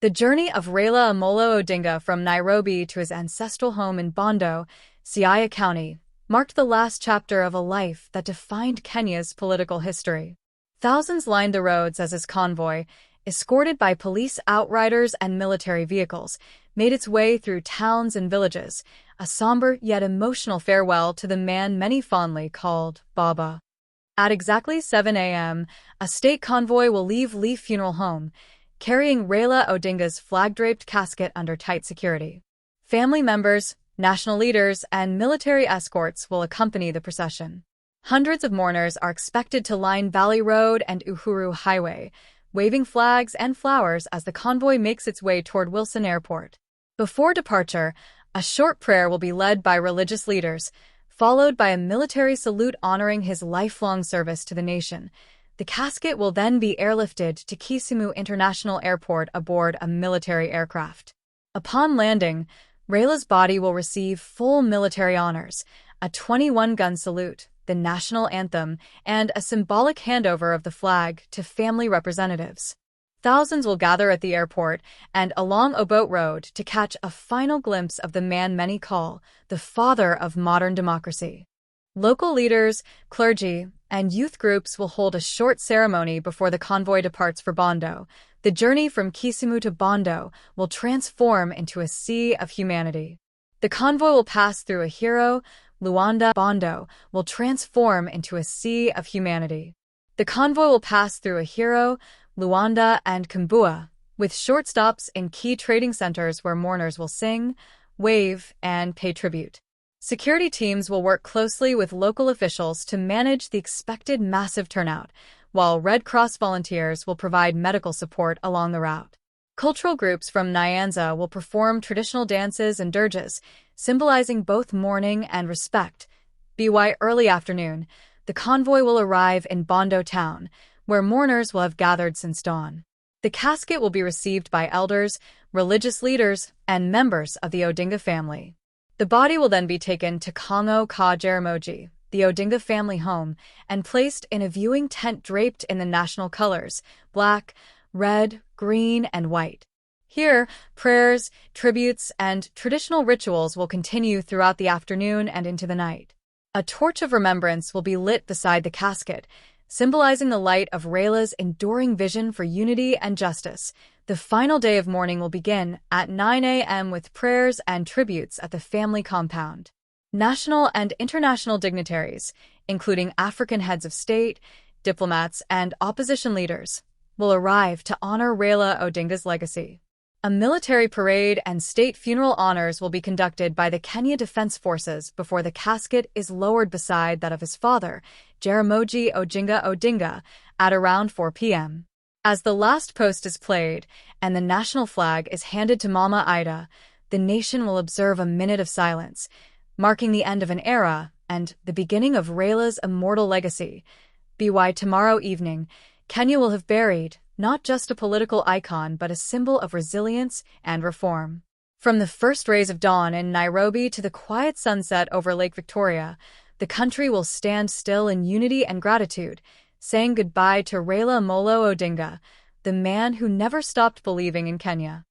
The journey of Raila Amolo Odinga from Nairobi to his ancestral home in Bondo, Siaya County, marked the last chapter of a life that defined Kenya's political history. Thousands lined the roads as his convoy, escorted by police outriders and military vehicles, made its way through towns and villages, a somber yet emotional farewell to the man many fondly called Baba. At exactly 7 a.m., a state convoy will leave Leaf Funeral Home, carrying Raila Odinga's flag-draped casket under tight security. Family members, national leaders, and military escorts will accompany the procession. Hundreds of mourners are expected to line Valley Road and Uhuru Highway, waving flags and flowers as the convoy makes its way toward Wilson Airport. Before departure, a short prayer will be led by religious leaders, followed by a military salute honoring his lifelong service to the nation. The casket will then be airlifted to Kisumu International Airport aboard a military aircraft. Upon landing, Raila's body will receive full military honors, a 21-gun salute, the national anthem, and a symbolic handover of the flag to family representatives. Thousands will gather at the airport and along Obote Road to catch a final glimpse of the man many call the father of modern democracy. Local leaders, clergy, and youth groups will hold a short ceremony before the convoy departs for Bondo. The journey from Kisumu to Bondo will transform into a sea of humanity. The convoy will pass through a hero, Luanda. Bondo will transform into a sea of humanity. The convoy will pass through a hero, Luanda, and Kambua, with short stops in key trading centers where mourners will sing, wave, and pay tribute. Security teams will work closely with local officials to manage the expected massive turnout, while Red Cross volunteers will provide medical support along the route. Cultural groups from Nyanza will perform traditional dances and dirges, symbolizing both mourning and respect. By early afternoon, the convoy will arrive in Bondo town, where mourners will have gathered since dawn. The casket will be received by elders, religious leaders, and members of the Odinga family. The body will then be taken to Kongo Ka Jaramogi, the Odinga family home, and placed in a viewing tent draped in the national colors, black, red, green, and white. Here, prayers, tributes, and traditional rituals will continue throughout the afternoon and into the night. A torch of remembrance will be lit beside the casket, symbolizing the light of Raila's enduring vision for unity and justice. The final day of mourning will begin at 9 a.m. with prayers and tributes at the family compound. National and international dignitaries, including African heads of state, diplomats, and opposition leaders, will arrive to honor Raila Odinga's legacy. A military parade and state funeral honors will be conducted by the Kenya Defense Forces before the casket is lowered beside that of his father, Jaramogi Oginga Odinga, at around 4 p.m. As the last post is played and the national flag is handed to Mama Ida, the nation will observe a minute of silence, marking the end of an era and the beginning of Raila's immortal legacy. By tomorrow evening, Kenya will have buried not just a political icon but a symbol of resilience and reform. From the first rays of dawn in Nairobi to the quiet sunset over Lake Victoria, the country will stand still in unity and gratitude, saying goodbye to Raila Amolo Odinga, the man who never stopped believing in Kenya.